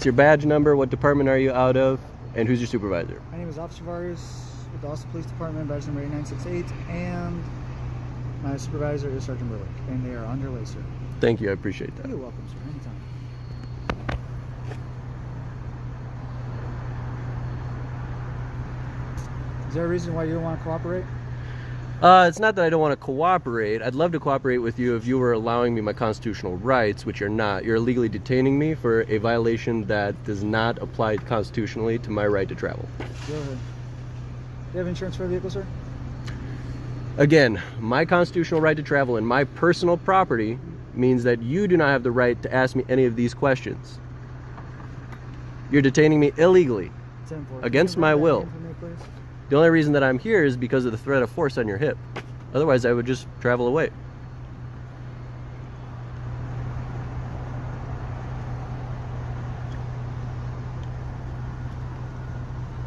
your badge number? What department are you out of? And who's your supervisor? My name is Officer Vargas with the Austin Police Department, badge number 8968, and my supervisor is Sergeant Burlick, and they are underway, sir. Thank you, I appreciate that. You're welcome, sir. Anytime. Is there a reason why you don't want to cooperate? It's not that I don't want to cooperate. I'd love to cooperate with you if you were allowing me my constitutional rights, which you're not. You're illegally detaining me for a violation that does not apply constitutionally to my right to travel. Go ahead. Do you have insurance for the vehicle, sir? Again, my constitutional right to travel and my personal property means that you do not have the right to ask me any of these questions. You're detaining me illegally, against my will. The only reason that I'm here is because of the threat of force on your hip. Otherwise, I would just travel away.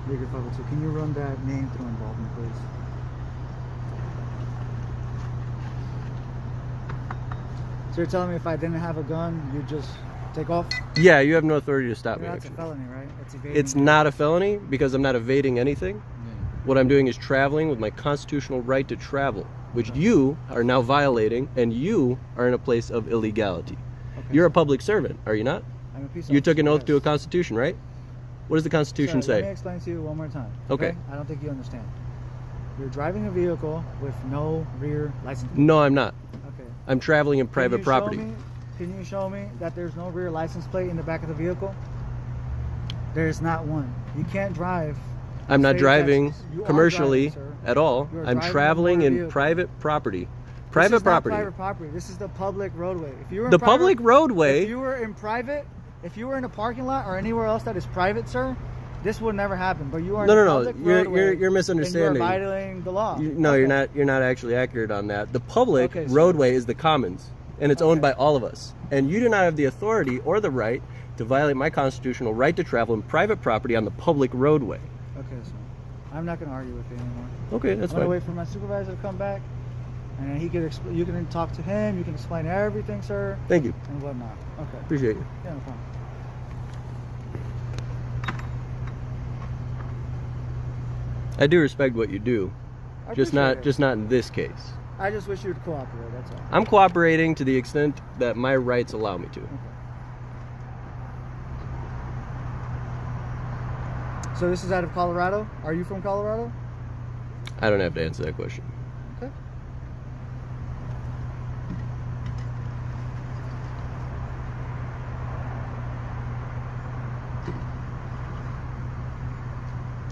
Bigger 502. Can you run that name through involvement, please? So you're telling me if I didn't have a gun, you'd just take off? Yeah, you have no authority to stop me. That's actually. a felony, right? It's evading. It's not a felony because I'm not evading anything. What I'm doing is traveling with my constitutional right to travel, which you are now violating, and you are in a place of illegality. Okay. You're a public servant, are you not? I'm a peace You took an oath yes. to a constitution, right? What does the Constitution say? Let me explain to you one more time. Okay. I don't think you understand. You're driving a vehicle with no rear license plate. No, I'm not. Okay. I'm traveling in private property. Can you show me that there's no rear license plate in the back of the vehicle? There's not one. You can't drive. I'm not driving You commercially driving, at all. I'm traveling in private property. Private property. Private property. This is the public roadway. If you were in the public roadway. If you were in private, if you were in a parking lot or anywhere else that is private, sir, this would never happen. But you are in a public roadway. You're misunderstanding. And you're violating the law. No, okay. You're not actually accurate on that. The public roadway is the commons, and it's owned by all of us. And you do not have the authority or the right to violate my constitutional right to travel in private property on the public roadway. Okay, sir. I'm not going to argue with you anymore. Okay, that's fine. I'm going to wait for my supervisor to come back, and he can you can talk to him. You can explain everything, sir. Thank you. And whatnot. Okay. Appreciate you. Yeah, no problem. I do respect what you do, just not in this case. I just wish you would cooperate. That's all. I'm cooperating to the extent that my rights allow me to. Okay. So this is out of Colorado? Are you from Colorado? I don't have to answer that question. Okay.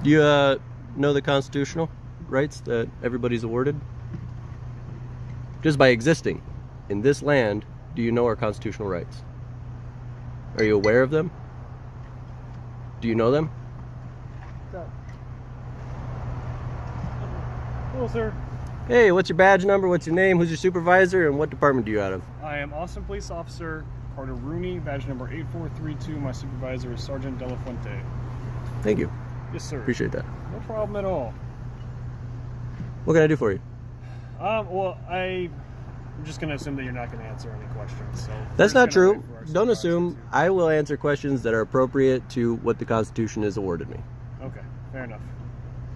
Do you know the constitutional rights that everybody's awarded? Just by existing in this land, do you know our constitutional rights? Are you aware of them? Do you know them? Hello, sir. Hey, what's your badge number? What's your name? Who's your supervisor? And what department do you out of? I am Austin Police Officer Carter Rooney, badge number 8432. My supervisor is Sergeant De La Fuente. Thank you. Yes, sir. Appreciate that. No problem at all. What can I do for you? Well, I'm just going to assume that you're not going to answer any questions. So that's not true. Don't assume. I will answer questions that are appropriate to what the Constitution has awarded me. Okay, fair enough.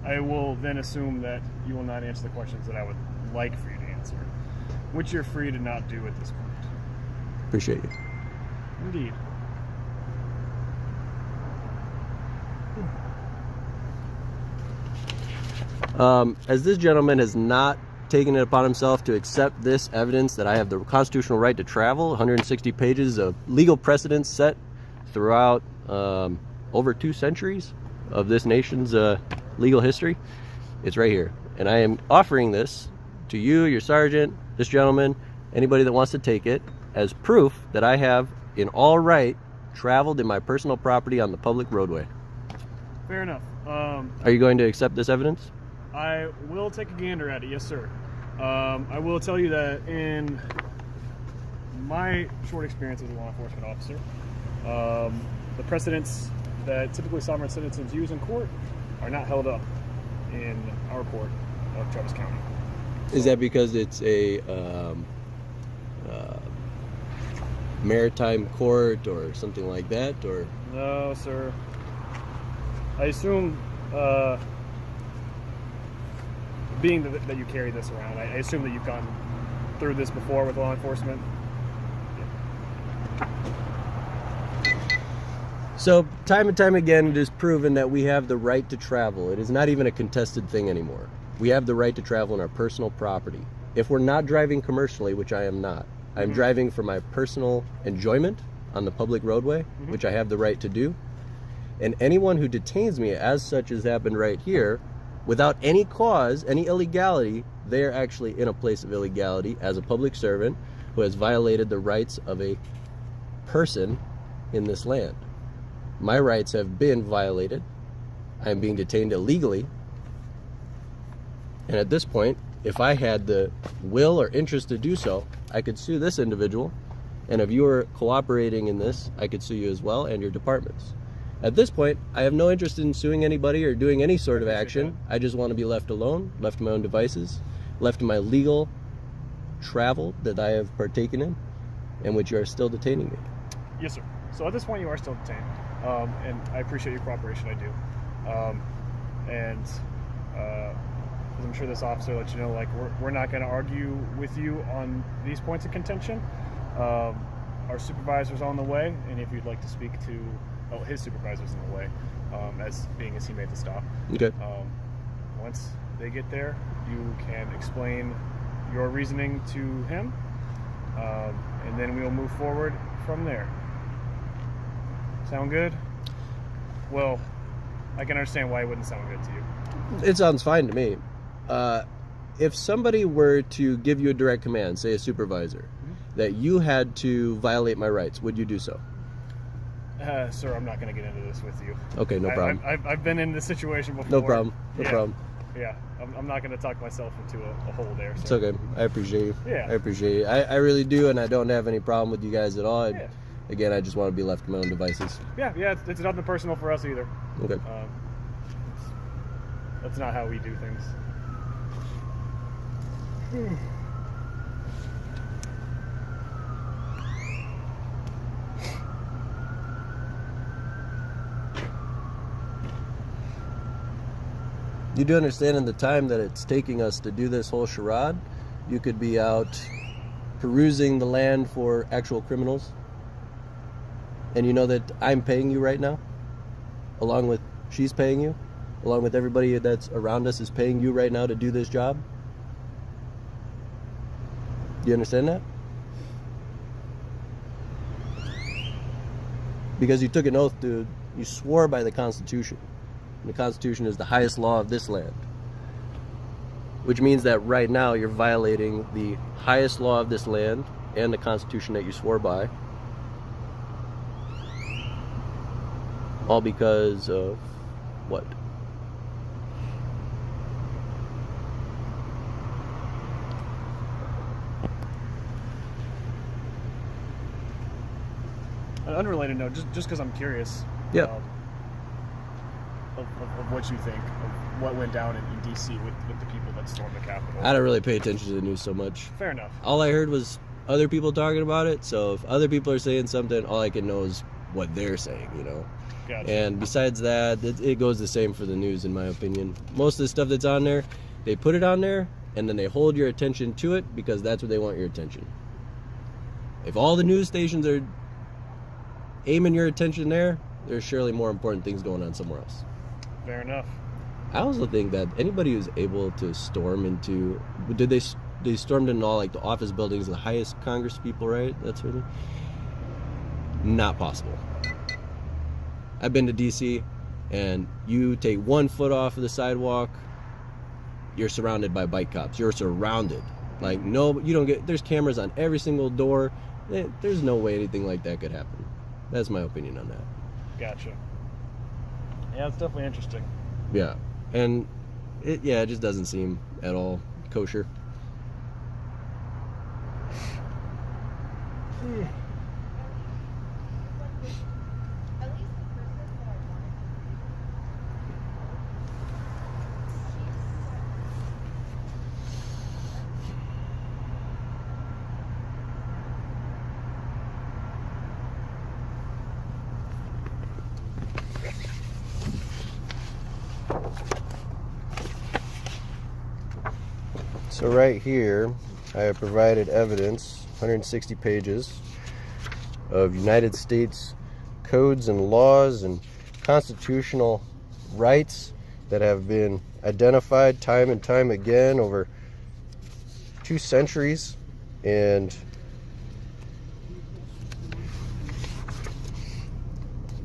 I will then assume that you will not answer the questions that I would like for you to answer, which you're free to not do at this point. Appreciate you. Indeed. As this gentleman has not taken it upon himself to accept this evidence that I have the constitutional right to travel, 160 pages of legal precedents set throughout over 2 centuries of this nation's legal history, it's right here. And I am offering this to you, your sergeant, this gentleman, anybody that wants to take it, as proof that I have, in all right, traveled in my personal property on the public roadway. Fair enough. Are you going to accept this evidence? I will take a gander at it, yes, sir. I will tell you that in my short experience as a law enforcement officer, the precedents that typically sovereign citizens use in court are not held up in our court of Travis County. Is that because it's a maritime court or something like that, or? No, sir. I assume, being that you carry this around, I assume that you've gone through this before with law enforcement. So, time and time again, it is proven that we have the right to travel. It is not even a contested thing anymore. We have the right to travel on our personal property. If we're not driving commercially, which I am not, I'm driving for my personal enjoyment on the public roadway, which I have the right to do. And anyone who detains me, as such has happened right here, without any cause, any illegality, they are actually in a place of illegality as a public servant who has violated the rights of a person in this land. My rights have been violated. I am being detained illegally. And at this point, if I had the will or interest to do so, I could sue this individual. And if you were cooperating in this, I could sue you as well and your departments. At this point, I have no interest in suing anybody or doing any sort of action. I just want to be left alone, left to my own devices, left to my legal travel that I have partaken in, and which you are still detaining me. Yes, sir. So at this point, you are still detained. And I appreciate your cooperation, I do. As I'm sure this officer let you know, like, we're not going to argue with you on these points of contention. Our supervisor's on the way, and if you'd like to speak to, his supervisor's in the way, as he made the stop. Okay. Once they get there, you can explain your reasoning to him, and then we'll move forward from there. Sound good? Well, I can understand why it wouldn't sound good to you. It sounds fine to me. If somebody were to give you a direct command, say a supervisor, that you had to violate my rights, would you do so? Sir, I'm not going to get into this with you. Okay, no problem. I've been in this situation before. No problem. No problem. Yeah, I'm not going to talk myself into a hole there. It's Sir. okay. I appreciate you. Yeah. I appreciate you. I really do, and I don't have any problem with you guys at all. Yeah. Again, I just want to be left to my own devices. Yeah, it's nothing personal for us either. Okay. That's not how we do things. You do understand in the time that it's taking us to do this whole charade, you could be out perusing the land for actual criminals. And you know that I'm paying you right now, along with she's paying you, along with everybody that's around us is paying you right now to do this job. Do you understand that? Because you took an oath you swore by the Constitution. And the Constitution is the highest law of this land. Which means that right now you're violating the highest law of this land and the Constitution that you swore by. All because of what? An unrelated note, just because I'm curious. Yep. Of what you think of what went down in D.C. with the people that stormed the Capitol. I don't really pay attention to the news so much. Fair enough. All I heard was other people talking about it, so if other people are saying something, all I can know is what they're saying, you know. Gotcha. And besides that, it goes the same for the news, in my opinion. Most of the stuff that's on there, they put it on there, and then they hold your attention to it because that's what they want your attention. If all the news stations are aiming your attention there, there's surely more important things going on somewhere else. Fair enough. I also think that anybody who's able to storm into, they stormed into all like the office buildings, the highest Congress people, right? That's really not possible. I've been to DC, and you take 1 foot off of the sidewalk, you're surrounded by bike cops. You're surrounded. Like, no, you don't get, there's cameras on every single door. There's no way anything like that could happen. That's my opinion on that. Gotcha. Yeah, it's definitely interesting. Yeah. And it just doesn't seem at all kosher. So right here, I have provided evidence, 160 pages, of United States codes and laws and constitutional rights that have been identified time and time again over 2 centuries, and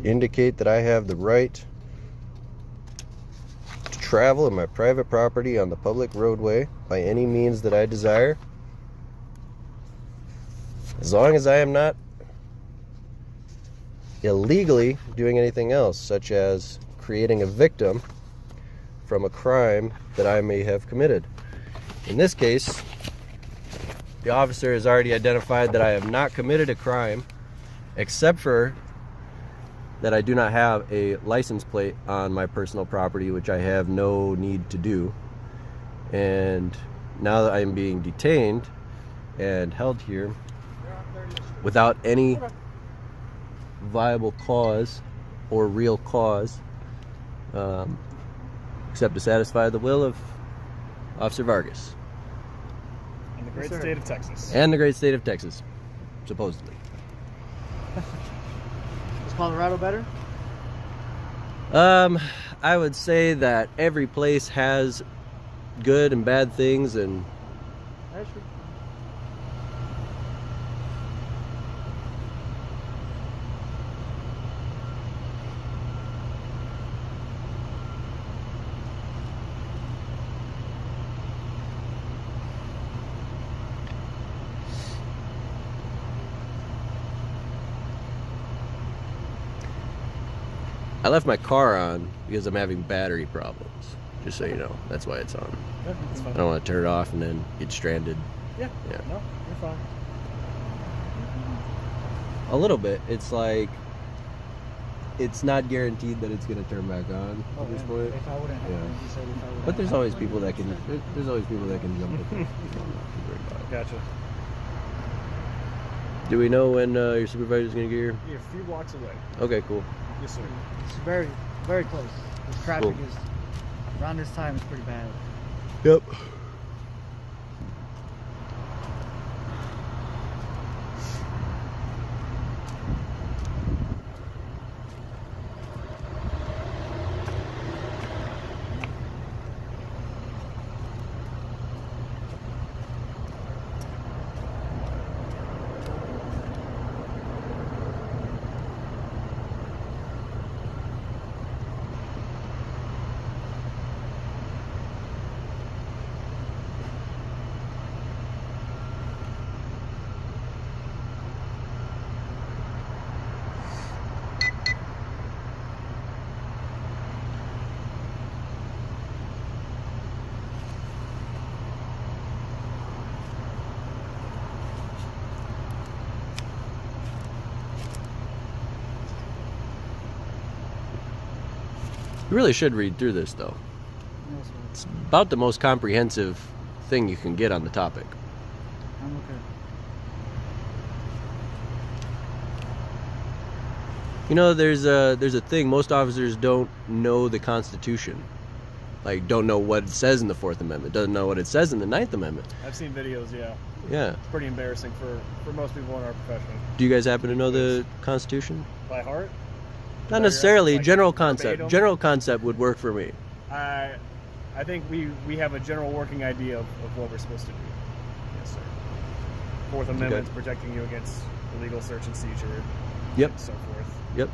indicate that I have the right to travel in my private property on the public roadway by any means that I desire, as long as I am not illegally doing anything else, such as creating a victim from a crime that I may have committed. In this case, the officer has already identified that I have not committed a crime, except for that I do not have a license plate on my personal property, which I have no need to do. And now that I am being detained and held here without any viable cause or real cause, except to satisfy the will of Officer Vargas. In the great state of Texas. And the great state of Texas, supposedly. Is Colorado better? I would say that every place has good and bad things, and That's true. I left my car on because I'm having battery problems. Just so you know, that's why it's on. Yeah, that's fine. I don't want to turn it off and then get stranded. Yeah. Yeah. No, you're fine. A little bit. It's like it's not guaranteed that it's gonna turn back on at this point. If I wouldn't have, Yeah. you said if I would But there's always people that can. There's always people that can jump in. Gotcha. Do we know when your supervisor's gonna get here? You're a few blocks away. Okay, cool. Yes, sir. It's very, very close. This traffic Cool. is around this time is pretty bad. Yep. You really should read through this, though. No, sir. It's about the most comprehensive thing you can get on the topic. I'm okay. You know, there's a thing. Most officers don't know the Constitution. Like, don't know what it says in the Fourth Amendment. Doesn't know what it says in the Ninth Amendment. I've seen videos, yeah. Yeah. It's pretty embarrassing for most people in our profession. Do you guys happen to know the Constitution? By heart? Not necessarily. Like General concept. verbatim? General concept would work for me. I think we have a general working idea of what we're supposed to do. Yes, sir. Fourth Amendment's protecting you against illegal search and seizure. Yep. And so forth. Yep.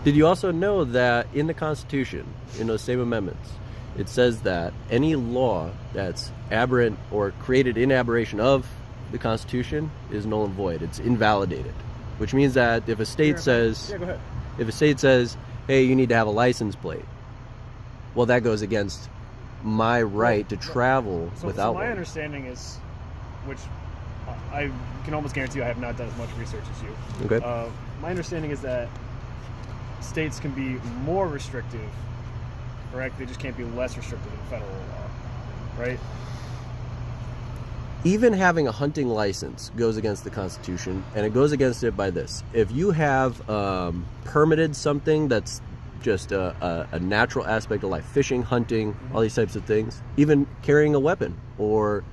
Did you also know that in the Constitution, in those same amendments, it says that any law that's aberrant or created in aberration of the Constitution is null and void. It's invalidated. Which means that if a state says, Yeah, go ahead. if a state says, hey, you need to have a license plate, well, that goes against my right to travel without so my one. understanding is, which I can almost guarantee I have not done as much research as you. Okay. My understanding is that states can be more restrictive, correct? They just can't be less restrictive than federal law, right? Even having a hunting license goes against the Constitution, and it goes against it by this. If you have permitted something that's just a natural aspect of life. Fishing, hunting, all these types of things. Even carrying a weapon or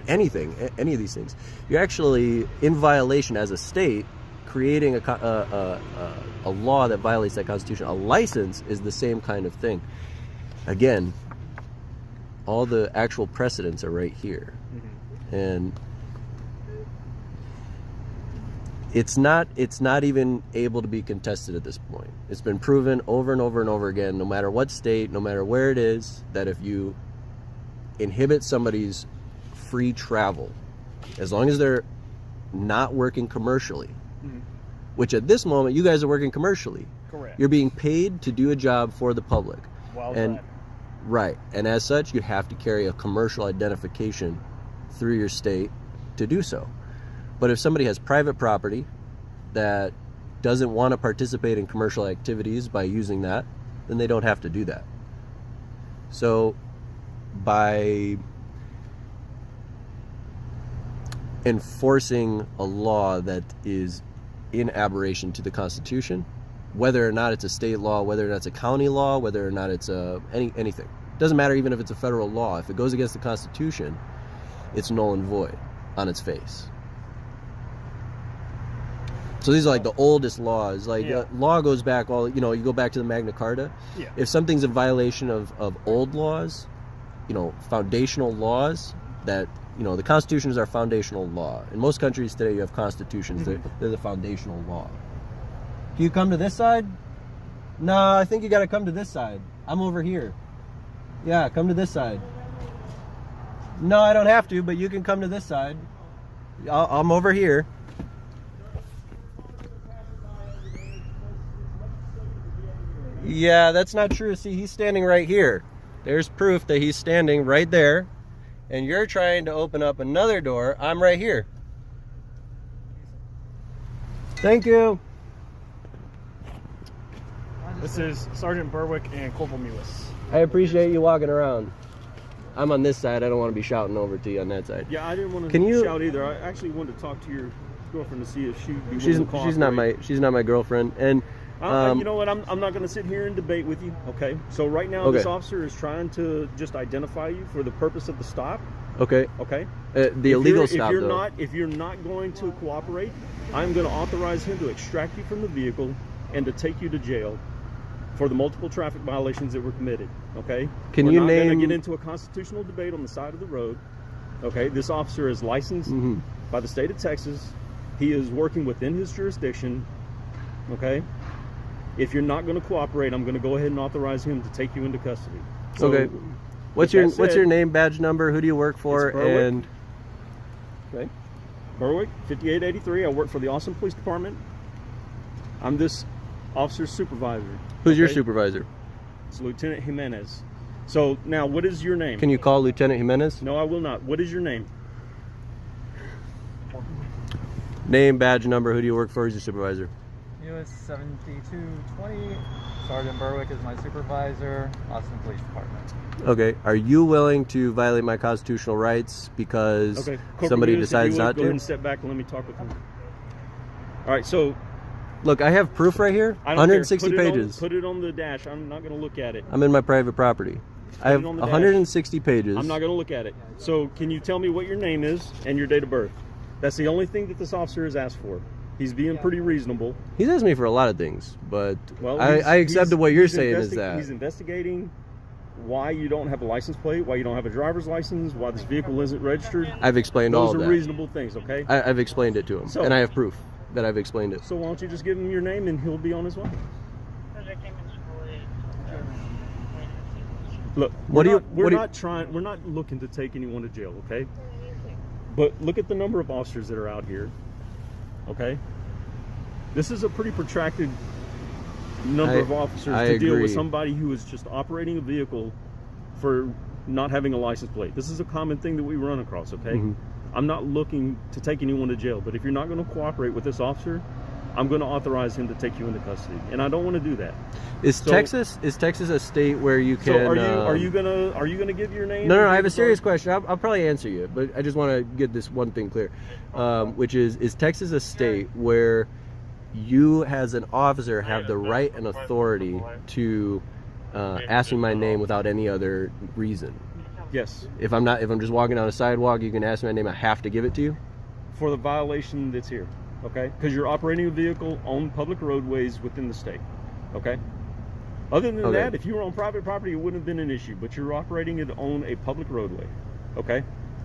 anything, any of these things. You're actually in violation as a state, creating a law that violates that Constitution. A license is the same kind of thing. Again, all the actual precedents are right here. And it's not even able to be contested at this point. It's been proven over and over and over again, no matter what state, no matter where it is, that if you inhibit somebody's free travel, as long as they're not working commercially, which at this moment you guys are working commercially. Correct. You're being paid to do a job for the public. Well, right, and as such, you have to carry a commercial identification through your state to do so. But if somebody has private property that doesn't want to participate in commercial activities by using that, then they don't have to do that. So by enforcing a law that is in aberration to the Constitution, whether or not it's a state law, whether or not it's a county law, whether or not it's anything, doesn't matter. Even if it's a federal law, if it goes against the Constitution, it's null and void on its face. So these are like the oldest laws. Like law goes back you go back to the Magna Carta. Yeah. If something's in violation of old laws, foundational laws that, the Constitution is our foundational law. In most countries today, you have constitutions. They're the foundational law. Can you come to this side? No, I think you got to come to this side. I'm over here. Yeah, come to this side. No, I don't have to, but you can come to this side. I'm over here. Yeah, that's not true. See, he's standing right here. There's proof that he's standing right there. And you're trying to open up another door. I'm right here. Thank you. This is Sergeant Berwick and Corporal Mewis. I appreciate you walking around. I'm on this side. I don't want to be shouting over to you on that side. Yeah, I didn't want to shout either. I actually wanted to talk to your girlfriend to see if she'd be willing to cooperate. She's not my girlfriend. And you know what? I'm not going to sit here and debate with you. Okay. So right now, this officer is trying to just identify you for the purpose of the stop. Okay. Okay. The illegal stop. If you're not going to cooperate, I'm going to authorize him to extract you from the vehicle and to take you to jail for the multiple traffic violations that were committed. Okay. We're not going to get into a constitutional debate on the side of the road. Okay. This officer is licensed by the state of Texas. He is working within his jurisdiction. Okay. If you're not going to cooperate, I'm going to go ahead and authorize him to take you into custody. So, okay. What's your name, badge number? Who do you work for? And okay, Berwick, 5883. I work for the Austin Police Department. I'm this officer's supervisor. Who's your supervisor? It's Lieutenant Jimenez. So now, what is your name? Can you call Lieutenant Jimenez? No, I will not. What is your name? Name, badge number. Who do you work for? Who's your supervisor? US 7220. Sergeant Berwick is my supervisor, Austin Police Department. Okay. Are you willing to violate my constitutional rights because somebody decides not to? Go ahead and step back and let me talk with him. All right. So, look, I have proof right here. 160 pages. Put it on the dash. I'm not going to look at it. I'm in my private property. I have 160 pages. I'm not going to look at it. So, can you tell me what your name is and your date of birth? That's the only thing that this officer has asked for. He's being pretty reasonable. He's asked me for a lot of things, but I accepted what you're saying is that he's investigating why you don't have a license plate, why you don't have a driver's license, why this vehicle isn't registered. I've explained all of that. Those are reasonable things, okay? I've explained it to him, and I have proof that I've explained it. So why don't you just give him your name and he'll be on his way? Look, we're not looking to take anyone to jail, okay? But look at the number of officers that are out here. Okay, this is a pretty protracted number of officers to deal with somebody who is just operating a vehicle for not having a license plate. This is a common thing that we run across. Okay, I'm not looking to take anyone to jail, but if you're not going to cooperate with this officer, I'm going to authorize him to take you into custody, and I don't want to do that. Is Texas a state where you can? So are you gonna give your name? No. I have a serious question. I'll probably answer you, but I just want to get this one thing clear, which is Texas a state where you as an officer have the right and authority to ask me my name without any other reason. Yes. If I'm just walking down a sidewalk, you can ask me my name. I have to give it to you. For the violation that's here, okay? Because you're operating a vehicle on public roadways within the state, okay? Other than that, if you were on private property, it wouldn't have been an issue, but you're operating it on a public roadway, okay?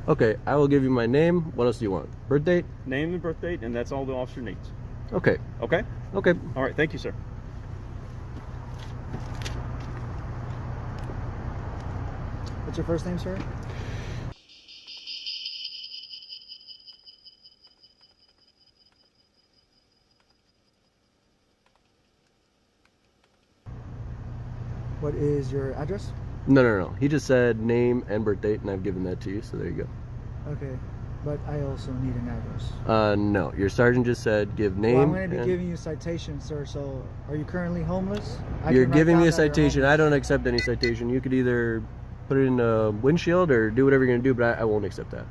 Okay, I will give you my name. What else do you want? Birth date? Name and birth date, and that's all the officer needs. Okay. Okay? Okay. All right, thank you, sir. What's your first name, sir? What is your address? No. He just said name and birth date, and I've given that to you, so there you go. Okay, but I also need an address. No. Your sergeant just said give name. Well, I'm going to be and- giving you citations, sir. So, are you currently homeless? I You're can write giving down me a that you're citation. I homeless. don't accept any citation. You could either put it in a windshield or do whatever you're going to do, but I won't accept that.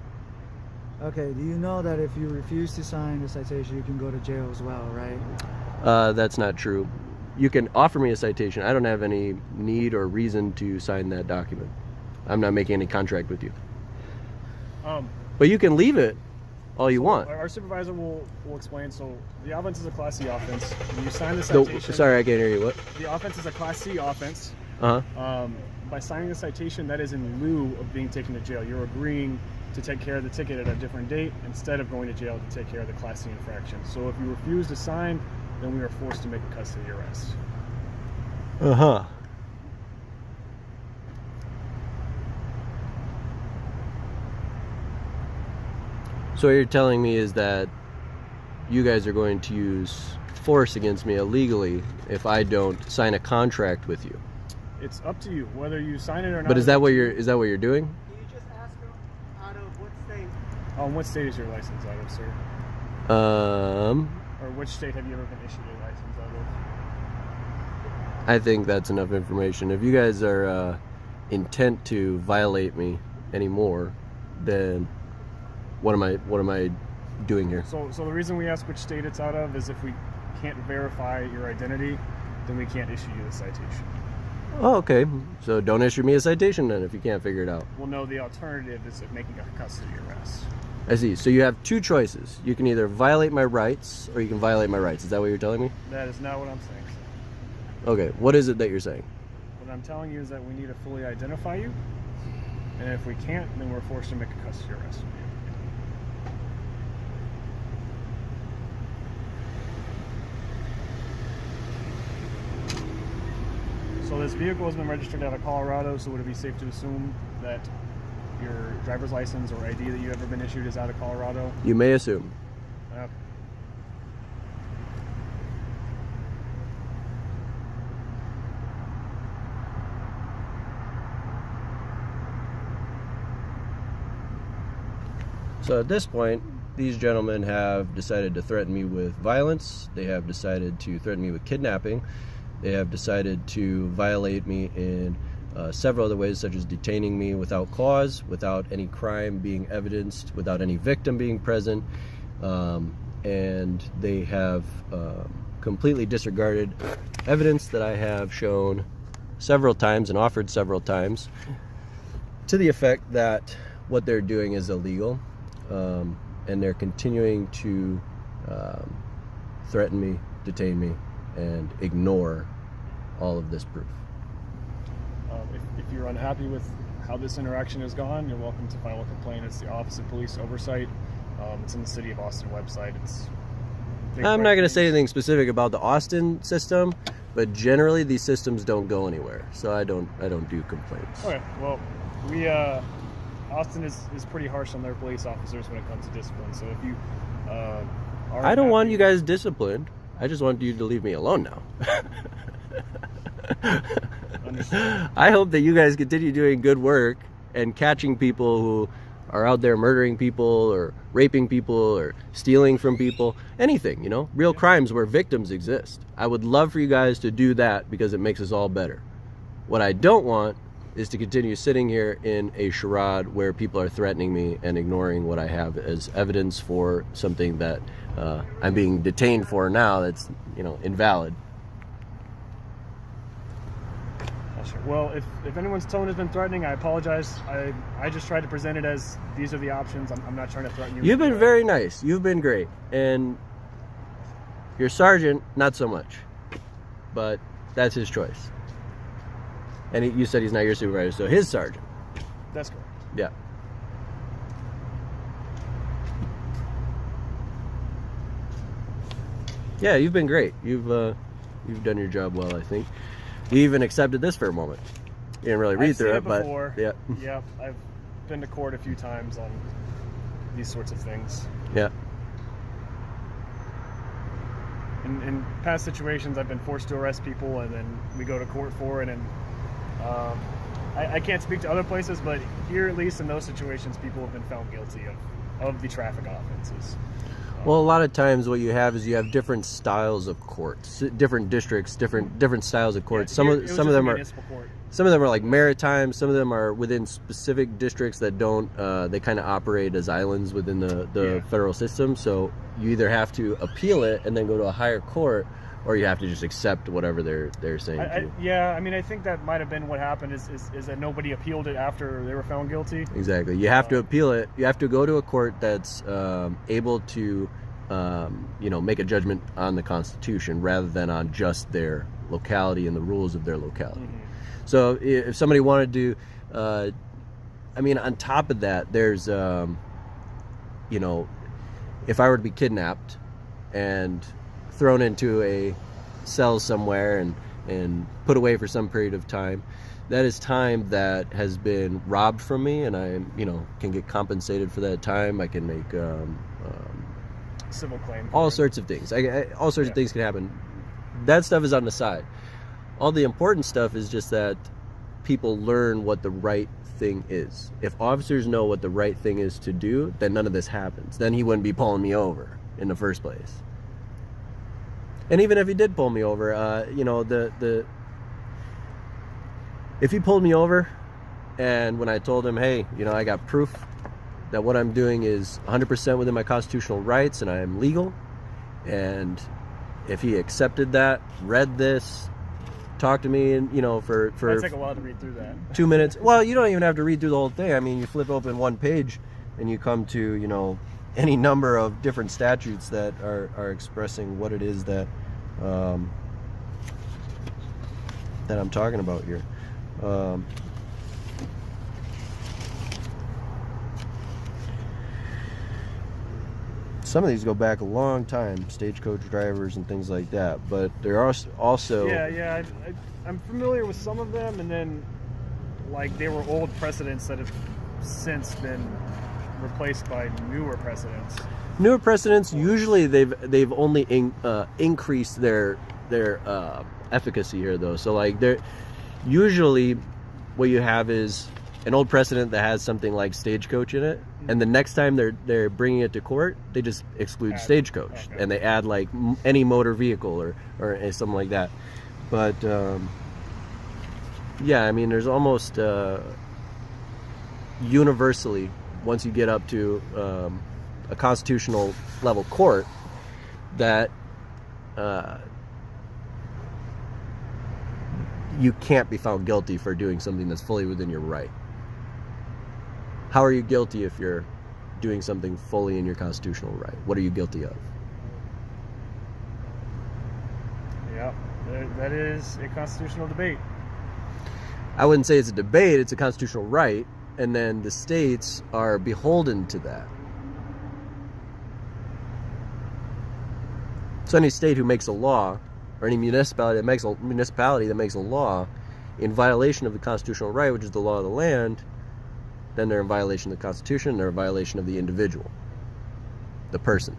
Okay, do you know that if you refuse to sign the citation, you can go to jail as well, right? That's not true. You can offer me a citation. I don't have any need or reason to sign that document. I'm not making any contract with you. But you can leave it all you want. Our supervisor will explain. So the offense is a Class C offense. When you sign the No, citation, sorry, I can't hear you. What? the offense is a Class C offense. Uh-huh. By signing the citation, that is in lieu of being taken to jail. You're agreeing to take care of the ticket at a different date instead of going to jail to take care of the Class C infraction. So if you refuse to sign, then we are forced to make a custody arrest. Uh-huh. So what you're telling me is that you guys are going to use force against me illegally if I don't sign a contract with you. It's up to you whether you sign it or not. But is that what you're doing? Can you just ask him out of what state? What state is your license out of, sir? Or which state have you ever been issued a license out of? I think that's enough information. If you guys are intent to violate me anymore, then what am I doing here? So the reason we ask which state it's out of is if we can't verify your identity, then we can't issue you the citation. Oh, okay. So don't issue me a citation then if you can't figure it out. Well, no, the alternative is making a custody arrest. I see. So you have two choices. You can either violate my rights or you can violate my rights. Is that what you're telling me? That is not what I'm saying, sir. Okay. What is it that you're saying? What I'm telling you is that we need to fully identify you, and if we can't, then we're forced to make a custody arrest of you. So this vehicle has been registered out of Colorado, so would it be safe to assume that your driver's license or ID that you've ever been issued is out of Colorado? You may assume. Okay. So at this point, these gentlemen have decided to threaten me with violence. They have decided to threaten me with kidnapping. They have decided to violate me in several other ways, such as detaining me without cause, without any crime being evidenced, without any victim being present. And they have completely disregarded evidence that I have shown several times and offered several times to the effect that what they're doing is illegal. And they're continuing to threaten me, detain me, and ignore all of this proof. If you're unhappy with how this interaction has gone, you're welcome to file a complaint. It's the Office of Police Oversight. It's in the City of Austin website. I'm not going to say anything specific about the Austin system, but generally these systems don't go anywhere, so I don't do complaints. Okay, well, Austin is pretty harsh on their police officers when it comes to discipline. So if you are I don't want happy- you guys disciplined. I just want you to leave me alone now. Understood. I hope that you guys continue doing good work and catching people who are out there murdering people or raping people or stealing from people. Anything, real crimes where victims exist. I would love for you guys to do that because it makes us all better. What I don't want is to continue sitting here in a charade where people are threatening me and ignoring what I have as evidence for something that I'm being detained for now that's, invalid. Well, if anyone's tone has been threatening, I apologize. I just tried to present it as these are the options. I'm not trying to threaten you. You've been very nice. You've been great. And your sergeant, not so much. But that's his choice. And you said he's not your supervisor, so his sergeant. That's correct. Yeah. Yeah, you've been great. You've done your job well, I think. You even accepted this for a moment. You didn't really read I've through seen it, but before. yeah. Yeah, I've been to court a few times on these sorts of things. Yeah. In past situations, I've been forced to arrest people, and then we go to court for it. And I can't speak to other places, but here, at least in those situations, people have been found guilty of the traffic offenses. Well, a lot of times what you have is you have different styles of courts, different districts, different styles of courts. Yeah, Some of them are court. Some of them are like maritime. Some of them are within specific districts that don't. They kind of operate as islands within the federal system. So you either have to appeal it and then go to a higher court, or you have to just accept whatever they're saying. I mean, I think that might have been what happened. Is that nobody appealed it after they were found guilty? Exactly. You have to appeal it. You have to go to a court that's able to, make a judgment on the Constitution rather than on just their locality and the rules of their locality. Mm-hmm. So if somebody wanted to, on top of that, there's, if I were to be kidnapped and thrown into a cell somewhere and put away for some period of time, that is time that has been robbed from me, and I can get compensated for that time. I can make civil claim, all sorts of things. All sorts of things can happen. That stuff is on the side. All the important stuff is just that people learn what the right thing is. If officers know what the right thing is to do, then none of this happens. Then he wouldn't be pulling me over in the first place. And even if he did pull me over, if he pulled me over, and when I told him, hey, I got proof that what I'm doing is 100% within my constitutional rights and I am legal, and if he accepted that, read this, talked to me, and for it'd take a while to read through that. 2 minutes. Well, you don't even have to read through the whole thing. I mean, you flip open one page and you come to any number of different statutes that are expressing what it is that that I'm talking about here. Some of these go back a long time, stagecoach drivers and things like that, but there are also... I'm familiar with some of them, and then they were old precedents that have since been replaced by newer precedents. Newer precedents, usually they've only increased their efficacy here, though. So they're usually what you have is an old precedent that has something like stagecoach in it, and the next time they're bringing it to court, they just exclude stagecoach, and they add any motor vehicle or something like that. But there's almost universally, once you get up to a constitutional level court, that you can't be found guilty for doing something that's fully within your right. How are you guilty if you're doing something fully in your constitutional right? What are you guilty of? Yeah, that is a constitutional debate. I wouldn't say it's a debate, it's a constitutional right, and then the states are beholden to that. So any state who makes a law, or any municipality that makes a law in violation of the constitutional right, which is the law of the land, then they're in violation of the Constitution, they're in violation of the individual, the person.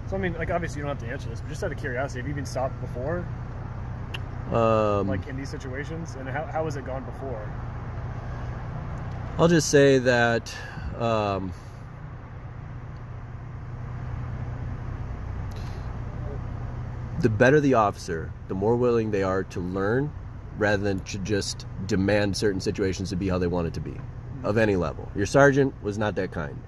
So I mean, like obviously you don't have to answer this, but just out of curiosity, have you been stopped before, like in these situations, and how has it gone before? I'll just say that the better the officer, the more willing they are to learn rather than to just demand certain situations to be how they want it to be, of any level. Your sergeant was not that kind.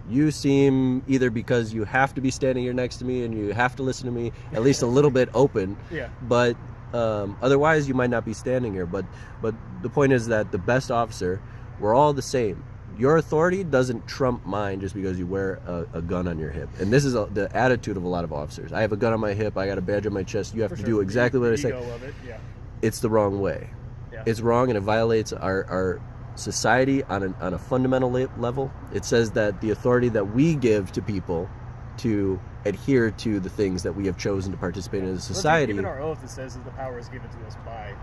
You seem, either because you have to be standing here next to me and you have to listen to me, at least a little bit open. Yeah. But otherwise, you might not be standing here. But the point is that the best officer, we're all the same. Your authority doesn't trump mine just because you wear a gun on your hip. And this is the attitude of a lot of officers. I have a gun on my hip. I got a badge on my chest. You have to do exactly what I say. Ego of it, yeah. It's the wrong way. Yeah. It's wrong, and it violates our society on a fundamental level. It says that the authority that we give to people to adhere to the things that we have chosen to participate in as a society. Even our oath, it says that the power is given to us by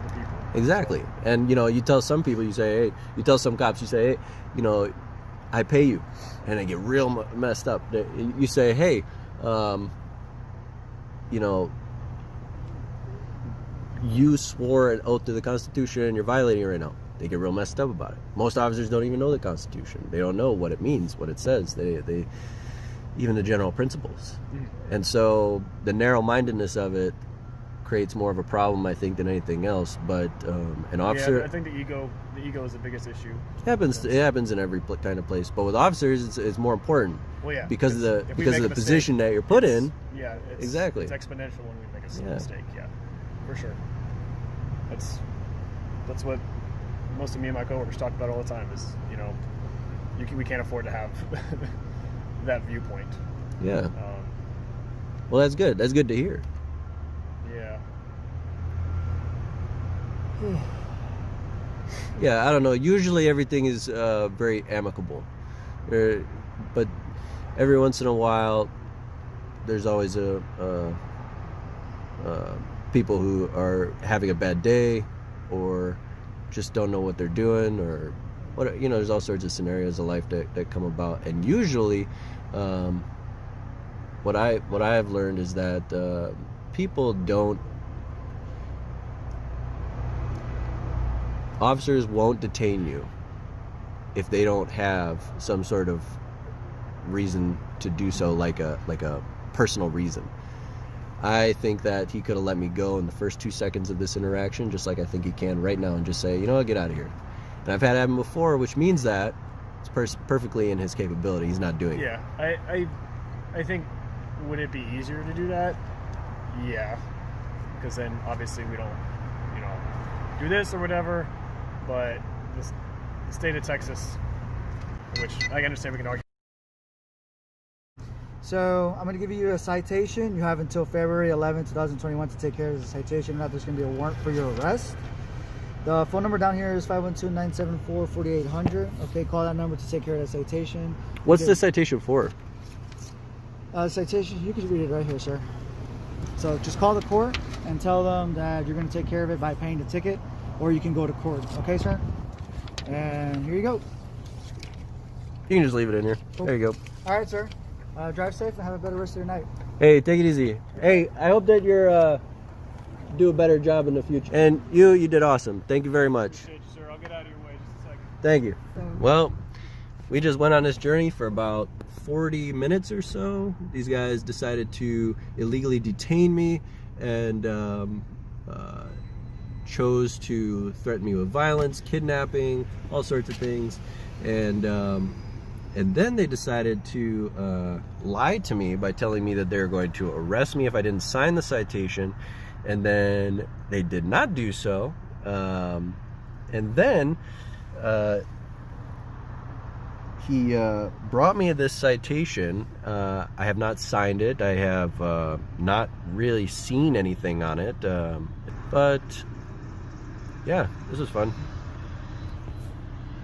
the people. Exactly. And you tell some people, you say, hey, you tell some cops, you say, hey, I pay you, and they get real messed up. You say, hey, you swore an oath to the Constitution and you're violating it right now. They get real messed up about it. Most officers don't even know the Constitution. They don't know what it means, what it says. They even the general principles. And so the narrow-mindedness of it creates more of a problem, I think, than anything else. But an officer, yeah, I think the ego is the biggest issue. It happens in every kind of place. But with officers, it's more important. Well, yeah, because of the mistake, position that you're put in. Yeah, exactly. It's exponential when we make a mistake. Yeah, for sure. That's what most of me and my coworkers talk about all the time. Is we can't afford to have that viewpoint. Yeah. Well, that's good. That's good to hear. Yeah. Yeah, I don't know. Usually everything is very amicable. But every once in a while, there's always people who are having a bad day or just don't know what they're doing, or there's all sorts of scenarios of life that come about. And usually what I have learned is that officers won't detain you if they don't have some sort of reason to do so, like a personal reason. I think that he could have let me go in the first 2 seconds of this interaction, just like I think he can right now, and just say, get out of here. And I've had it happen before, which means that it's perfectly in his capability. He's not doing it. Yeah, I think, would it be easier to do that? Yeah, because then obviously we don't, do this or whatever. But the state of Texas, which I understand we can argue. So I'm going to give you a citation. You have until February 11, 2021 to take care of the citation. If not, there's going to be a warrant for your arrest. The phone number down here is 512-974-4800. Okay, call that number to take care of the citation. What's the citation for? Citation, you can read it right here, sir. So just call the court and tell them that you're going to take care of it by paying the ticket, or you can go to court. Okay, sir? And here you go. You can just leave it in here. Cool. There you go. All right, sir. Drive safe and have a better rest of your night. Hey, take it easy. Hey, I hope that you're do a better job in the future. And you did awesome. Thank you very much. Appreciate you, sir. I'll get out of your way just a second. Thank you. Well, we just went on this journey for about 40 minutes or so. These guys decided to illegally detain me and chose to threaten me with violence, kidnapping, all sorts of things. And then they decided to lie to me by telling me that they're going to arrest me if I didn't sign the citation. And then they did not do so. And then he brought me this citation. I have not signed it. I have not really seen anything on it. But yeah, this was fun.